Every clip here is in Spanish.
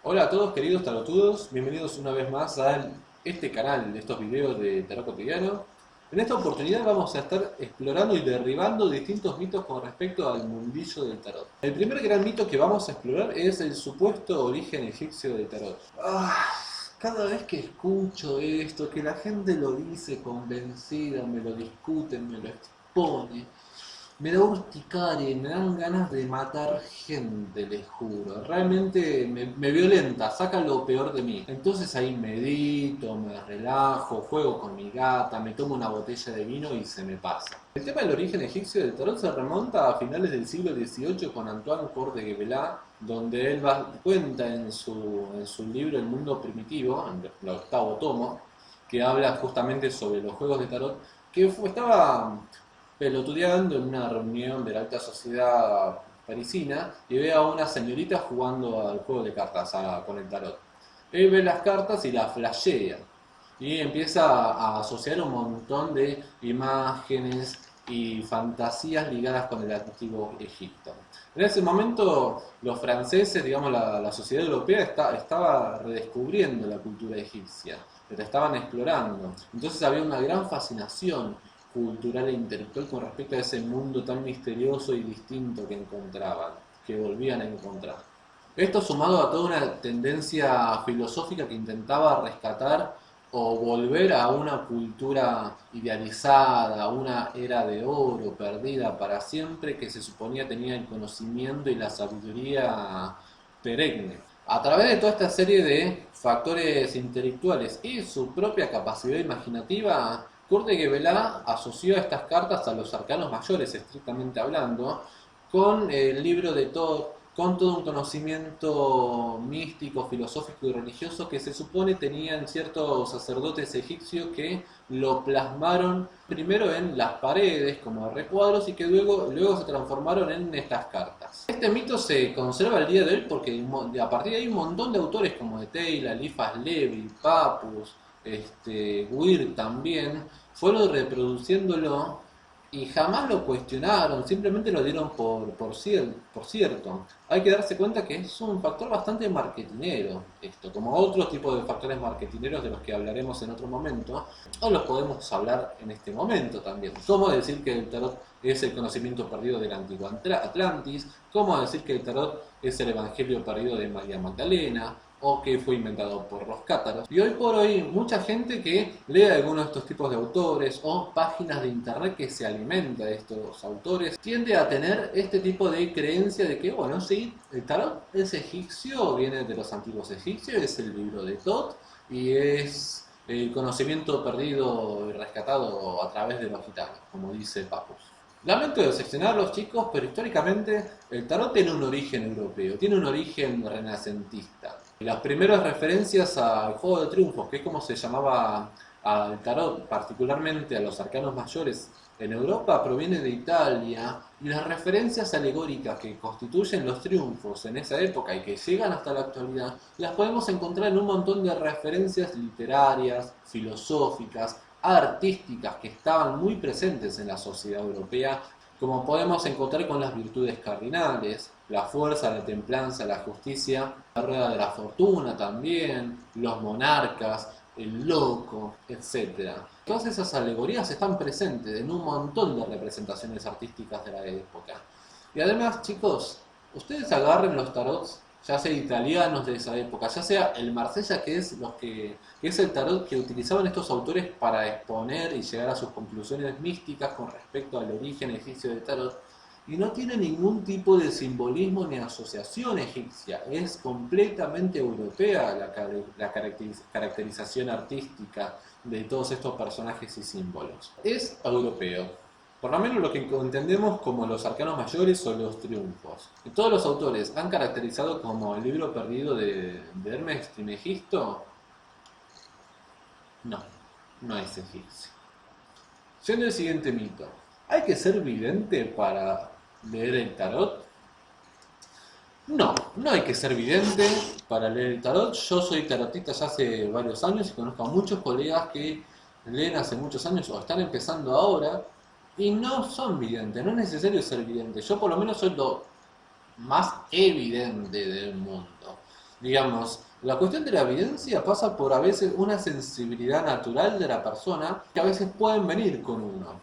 Hola a todos queridos tarotudos, bienvenidos una vez más a este canal de estos videos de tarot cotidiano. En esta oportunidad vamos a estar explorando y derribando distintos mitos con respecto al mundillo del tarot. El primer gran mito que vamos a explorar es el supuesto origen egipcio del tarot. Cada vez que escucho esto, que la gente lo dice convencida, me lo discuten, me lo expone, me da urticaria y me dan ganas de matar gente, les juro. Realmente me violenta, saca lo peor de mí. Entonces ahí medito, me relajo, juego con mi gata, me tomo una botella de vino y se me pasa. El tema del origen egipcio del tarot se remonta a finales del siglo XVIII con Antoine Coeur de Gebelá, donde él cuenta en su libro El mundo primitivo, en el octavo tomo, que habla justamente sobre los juegos de tarot, que estaba pelotudeando en una reunión de la alta sociedad parisina y ve a una señorita jugando al juego de cartas con el tarot. Él ve las cartas y las flashea y empieza a asociar un montón de imágenes y fantasías ligadas con el antiguo Egipto. En ese momento los franceses, digamos la sociedad europea estaba redescubriendo la cultura egipcia, la estaban explorando. Entonces había una gran fascinación cultural e intelectual con respecto a ese mundo tan misterioso y distinto que encontraban, que volvían a encontrar. Esto sumado a toda una tendencia filosófica que intentaba rescatar o volver a una cultura idealizada, a una era de oro perdida para siempre que se suponía tenía el conocimiento y la sabiduría perenne. A través de toda esta serie de factores intelectuales y su propia capacidad imaginativa, Kurt de Gebelá asoció estas cartas a los arcanos mayores, estrictamente hablando, con el libro de todo, con todo un conocimiento místico, filosófico y religioso que se supone tenían ciertos sacerdotes egipcios que lo plasmaron primero en las paredes como recuadros y que luego se transformaron en estas cartas. Este mito se conserva al día de hoy porque a partir de ahí un montón de autores como de Taylor, Eliphas Levi, Papus, Weir también, fueron reproduciéndolo y jamás lo cuestionaron, simplemente lo dieron por cierto. Hay que darse cuenta que es un factor bastante marketinero esto, como otros tipos de factores marketineros de los que hablaremos en otro momento, o los podemos hablar en este momento también. Como decir que el tarot es el conocimiento perdido del antiguo Atlantis, como decir que el tarot es el evangelio perdido de María Magdalena, o que fue inventado por los cátaros. Y hoy por hoy mucha gente que lee algunos de estos tipos de autores o páginas de internet que se alimenta de estos autores tiende a tener este tipo de creencia de que, bueno, sí, el tarot es egipcio, viene de los antiguos egipcios, es el libro de Thoth y es el conocimiento perdido y rescatado a través de los gitanos, como dice Papus. Lamento decepcionarlos, chicos, pero históricamente el tarot tiene un origen europeo, tiene un origen renacentista. Las primeras referencias al juego de triunfos, que es como se llamaba al tarot, particularmente a los arcanos mayores en Europa, provienen de Italia, y las referencias alegóricas que constituyen los triunfos en esa época y que llegan hasta la actualidad, las podemos encontrar en un montón de referencias literarias, filosóficas, artísticas que estaban muy presentes en la sociedad europea, como podemos encontrar con las virtudes cardinales, la fuerza, la templanza, la justicia, la rueda de la fortuna también, los monarcas, el loco, etcétera. Todas esas alegorías están presentes en un montón de representaciones artísticas de la época. Y además, chicos, ustedes agarren los tarots, ya sea italianos de esa época, ya sea el Marsella, que es el tarot que utilizaban estos autores para exponer y llegar a sus conclusiones místicas con respecto al origen egipcio del tarot, y no tiene ningún tipo de simbolismo ni asociación egipcia, es completamente europea la caracterización artística de todos estos personajes y símbolos. Es europeo, por lo menos lo que entendemos como los arcanos mayores o los triunfos. Todos los autores han caracterizado como el libro perdido de Hermes Trismegisto. No, no es egipcio. Siendo el siguiente mito, ¿hay que ser vidente para leer el tarot? No, no hay que ser vidente para leer el tarot. Yo soy tarotista ya hace varios años y conozco a muchos colegas que leen hace muchos años o están empezando ahora y no son videntes, no es necesario ser vidente. Yo por lo menos soy lo más evidente del mundo. Digamos, la cuestión de la evidencia pasa por a veces una sensibilidad natural de la persona que a veces pueden venir con uno.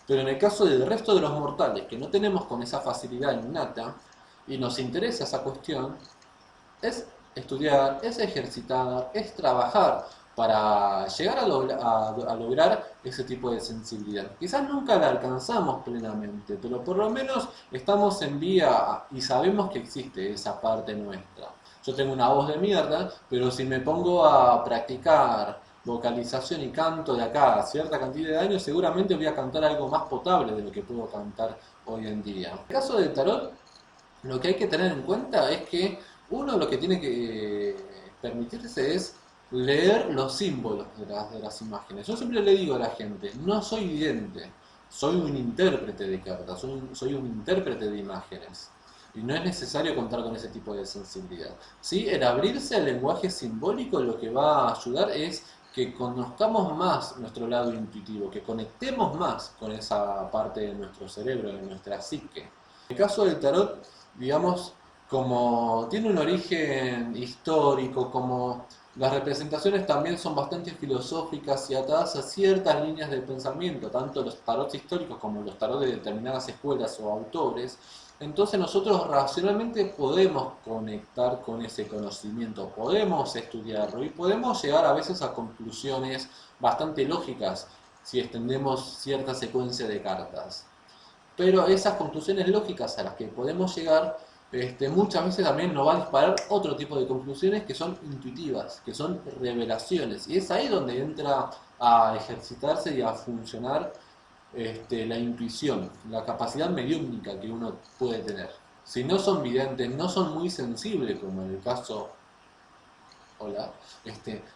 Pero en el caso del resto de los mortales que no tenemos con esa facilidad innata y nos interesa esa cuestión, es estudiar, es ejercitar, es trabajar para llegar a lograr ese tipo de sensibilidad. Quizás nunca la alcanzamos plenamente, pero por lo menos estamos en vía y sabemos que existe esa parte nuestra. Yo tengo una voz de mierda, pero si me pongo a practicar vocalización y canto de acá a cierta cantidad de años, seguramente voy a cantar algo más potable de lo que puedo cantar hoy en día. En el caso del tarot, lo que hay que tener en cuenta es que uno lo que tiene que permitirse es leer los símbolos de las imágenes. Yo siempre le digo a la gente, no soy vidente, soy un intérprete de cartas, soy un intérprete de imágenes. Y no es necesario contar con ese tipo de sensibilidad. ¿Sí? El abrirse al lenguaje simbólico lo que va a ayudar es que conozcamos más nuestro lado intuitivo, que conectemos más con esa parte de nuestro cerebro, de nuestra psique. En el caso del tarot, digamos, como tiene un origen histórico, como las representaciones también son bastante filosóficas y atadas a ciertas líneas de pensamiento, tanto los tarots históricos como los tarots de determinadas escuelas o autores, entonces nosotros racionalmente podemos conectar con ese conocimiento, podemos estudiarlo y podemos llegar a veces a conclusiones bastante lógicas si extendemos cierta secuencia de cartas. Pero esas conclusiones lógicas a las que podemos llegar, muchas veces también nos va a disparar otro tipo de conclusiones que son intuitivas, que son revelaciones. Y es ahí donde entra a ejercitarse y a funcionar la intuición, la capacidad mediúmnica que uno puede tener. Si no son videntes, no son muy sensibles, como en el caso hola,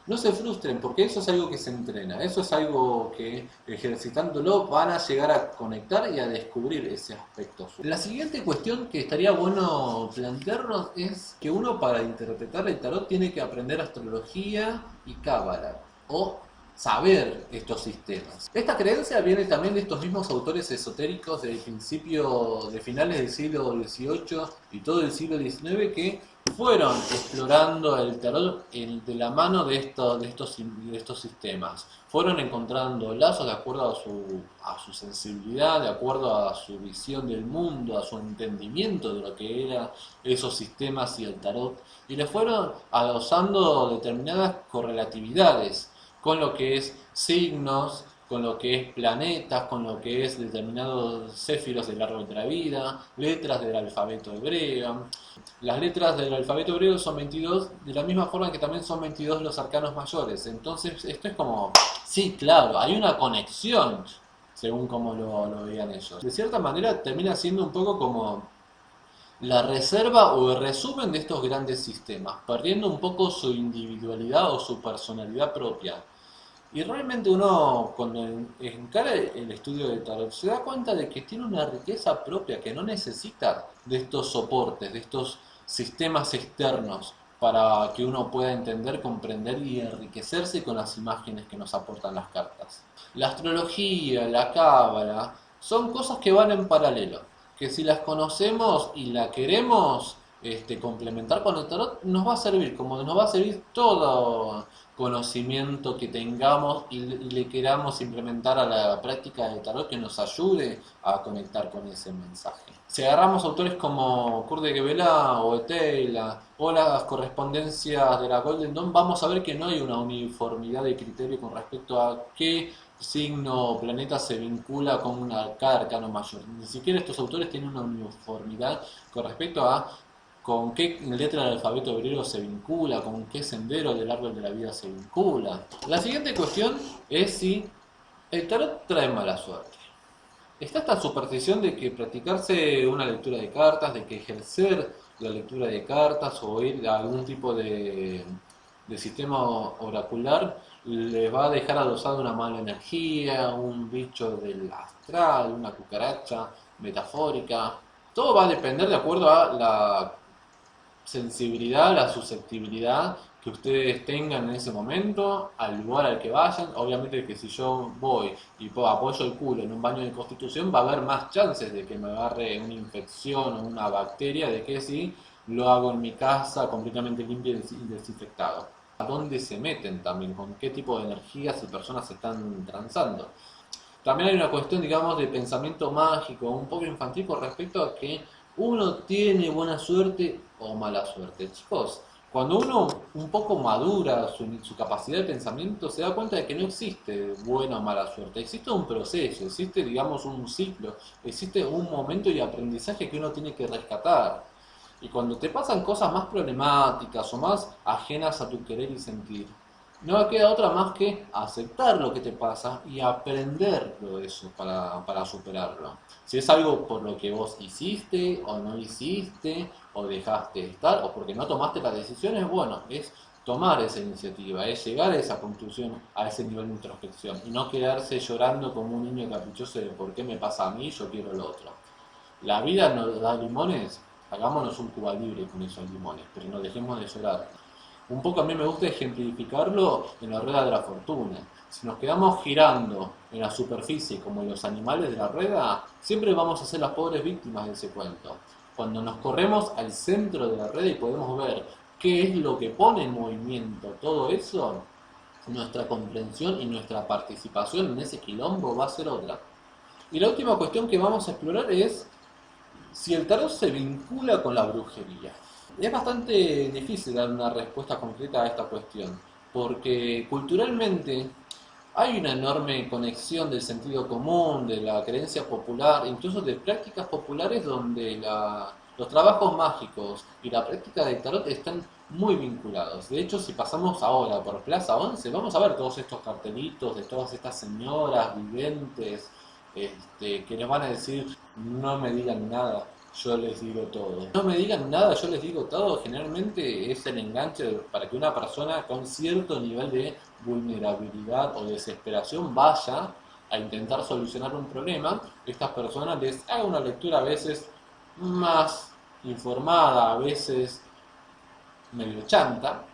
no se frustren porque eso es algo que se entrena, eso es algo que ejercitándolo van a llegar a conectar y a descubrir ese aspecto suyo. La siguiente cuestión que estaría bueno plantearnos es que uno para interpretar el tarot tiene que aprender astrología y cábala, o saber estos sistemas. Esta creencia viene también de estos mismos autores esotéricos del principio, de finales del siglo XVIII y todo el siglo XIX que fueron explorando el tarot de la mano de estos sistemas. Fueron encontrando lazos de acuerdo a su sensibilidad, de acuerdo a su visión del mundo, a su entendimiento de lo que eran esos sistemas y el tarot, y le fueron adosando determinadas correlatividades con lo que es signos, con lo que es planetas, con lo que es determinados céfiros del árbol de la vida, letras del alfabeto hebreo. Las letras del alfabeto hebreo son 22, de la misma forma que también son 22 los arcanos mayores. Entonces, esto es como, sí, claro, hay una conexión, según como lo veían ellos. De cierta manera, termina siendo un poco como la reserva o el resumen de estos grandes sistemas, perdiendo un poco su individualidad o su personalidad propia. Y realmente uno, cuando encara el estudio de tarot, se da cuenta de que tiene una riqueza propia, que no necesita de estos soportes, de estos sistemas externos, para que uno pueda entender, comprender y enriquecerse con las imágenes que nos aportan las cartas. La astrología, la cábala, son cosas que van en paralelo, que si las conocemos y la queremos complementar con el tarot, nos va a servir, como nos va a servir todo conocimiento que tengamos y le queramos implementar a la práctica del tarot que nos ayude a conectar con ese mensaje. Si agarramos autores como Kurt de Gebela o Etela o las correspondencias de la Golden Dawn, vamos a ver que no hay una uniformidad de criterio con respecto a qué signo o planeta se vincula con cada arcano mayor. Ni siquiera estos autores tienen una uniformidad con respecto a con qué letra del alfabeto hebreo se vincula, con qué sendero del árbol de la vida se vincula. La siguiente cuestión es si el tarot trae mala suerte. Está esta superstición de que practicarse una lectura de cartas, de que ejercer la lectura de cartas o ir a algún tipo de sistema oracular le va a dejar adosado una mala energía, un bicho del astral, una cucaracha metafórica. Todo va a depender de acuerdo a la sensibilidad, la susceptibilidad que ustedes tengan en ese momento, al lugar al que vayan. Obviamente que si yo voy y apoyo el culo en un baño de Constitución, va a haber más chances de que me agarre una infección o una bacteria de que si lo hago en mi casa completamente limpio y desinfectado. ¿A dónde se meten también? ¿Con qué tipo de energías y personas se están transando? También hay una cuestión, digamos, de pensamiento mágico, un poco infantil con respecto a que uno tiene buena suerte o mala suerte. Chicos, cuando uno un poco madura su capacidad de pensamiento, se da cuenta de que no existe buena o mala suerte. Existe un proceso, existe, digamos, un ciclo, existe un momento de aprendizaje que uno tiene que rescatar. Y cuando te pasan cosas más problemáticas o más ajenas a tu querer y sentir, no queda otra más que aceptar lo que te pasa y aprender de eso para superarlo. Si es algo por lo que vos hiciste o no hiciste o dejaste de estar o porque no tomaste las decisiones, bueno, es tomar esa iniciativa, es llegar a esa conclusión, a ese nivel de introspección y no quedarse llorando como un niño caprichoso de por qué me pasa a mí, yo quiero lo otro. La vida nos da limones, hagámonos un Cuba libre con esos limones, pero no dejemos de llorar. Un poco a mí me gusta ejemplificarlo en la rueda de la fortuna. Si nos quedamos girando en la superficie como los animales de la rueda, siempre vamos a ser las pobres víctimas de ese cuento. Cuando nos corremos al centro de la rueda y podemos ver qué es lo que pone en movimiento todo eso, nuestra comprensión y nuestra participación en ese quilombo va a ser otra. Y la última cuestión que vamos a explorar es si el tarot se vincula con la brujería. Es bastante difícil dar una respuesta concreta a esta cuestión, porque culturalmente hay una enorme conexión del sentido común, de la creencia popular, incluso de prácticas populares donde los trabajos mágicos y la práctica del tarot están muy vinculados. De hecho, si pasamos ahora por Plaza 11, vamos a ver todos estos cartelitos de todas estas señoras videntes que nos van a decir, no me digan nada, yo les digo todo. No me digan nada, yo les digo todo, generalmente es el enganche para que una persona con cierto nivel de vulnerabilidad o desesperación vaya a intentar solucionar un problema. Estas personas les haga una lectura a veces más informada, a veces medio chanta,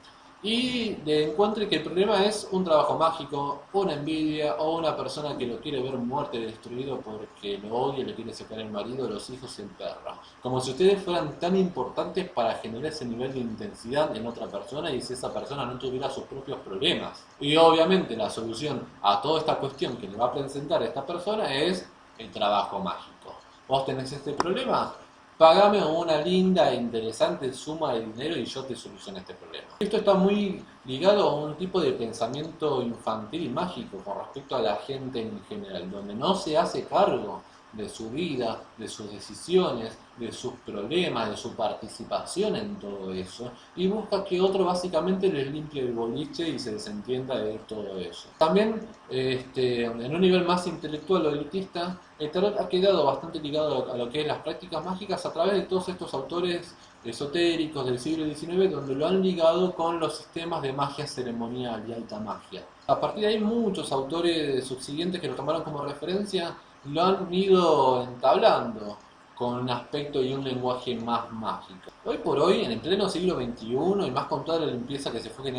y le encuentre que el problema es un trabajo mágico, una envidia o una persona que lo quiere ver muerto y destruido porque lo odia, le quiere sacar el marido, los hijos y el perro. Como si ustedes fueran tan importantes para generar ese nivel de intensidad en otra persona y si esa persona no tuviera sus propios problemas. Y obviamente la solución a toda esta cuestión que le va a presentar a esta persona es el trabajo mágico. Vos tenés este problema, pagame una linda e interesante suma de dinero y yo te soluciono este problema. Esto está muy ligado a un tipo de pensamiento infantil y mágico con respecto a la gente en general, donde no se hace cargo de su vida, de sus decisiones, de sus problemas, de su participación en todo eso, y busca que otro básicamente les limpie el boliche y se desentienda de todo eso. También, en un nivel más intelectual o elitista, el tarot ha quedado bastante ligado a lo que es las prácticas mágicas a través de todos estos autores esotéricos del siglo XIX, donde lo han ligado con los sistemas de magia ceremonial y alta magia. A partir de ahí muchos autores subsiguientes que lo tomaron como referencia lo han ido entablando con un aspecto y un lenguaje más mágico. Hoy por hoy, en el pleno siglo XXI, y más con toda la limpieza que se fue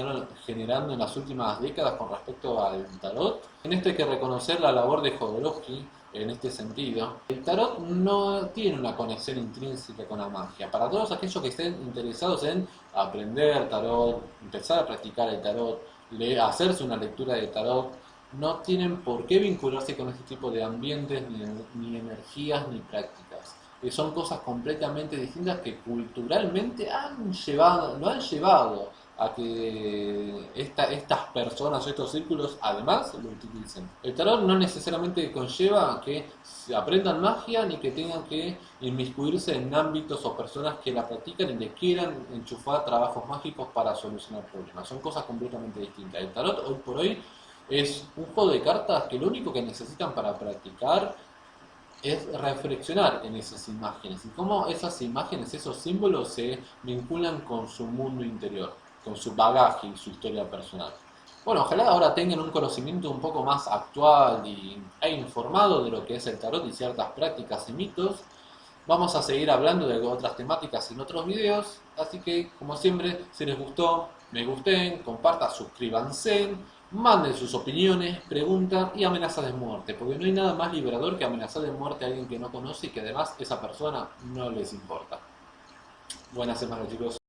generando en las últimas décadas con respecto al tarot, en esto hay que reconocer la labor de Jodorowsky en este sentido. El tarot no tiene una conexión intrínseca con la magia. Para todos aquellos que estén interesados en aprender tarot, empezar a practicar el tarot, hacerse una lectura de tarot, no tienen por qué vincularse con este tipo de ambientes, ni energías, ni prácticas. Son cosas completamente distintas que culturalmente lo han llevado a que estas personas o estos círculos además lo utilicen. El tarot no necesariamente conlleva que se aprendan magia ni que tengan que inmiscuirse en ámbitos o personas que la practican y le quieran enchufar trabajos mágicos para solucionar problemas. Son cosas completamente distintas. El tarot hoy por hoy es un juego de cartas que lo único que necesitan para practicar es reflexionar en esas imágenes y cómo esas imágenes, esos símbolos se vinculan con su mundo interior, con su bagaje y su historia personal. Bueno, ojalá ahora tengan un conocimiento un poco más actual e informado de lo que es el tarot y ciertas prácticas y mitos. Vamos a seguir hablando de otras temáticas en otros videos, así que como siempre, si les gustó, me gusten, compartan, suscríbanse, manden sus opiniones, preguntas y amenazas de muerte, porque no hay nada más liberador que amenazar de muerte a alguien que no conoce y que además esa persona no les importa. Buena semana, chicos.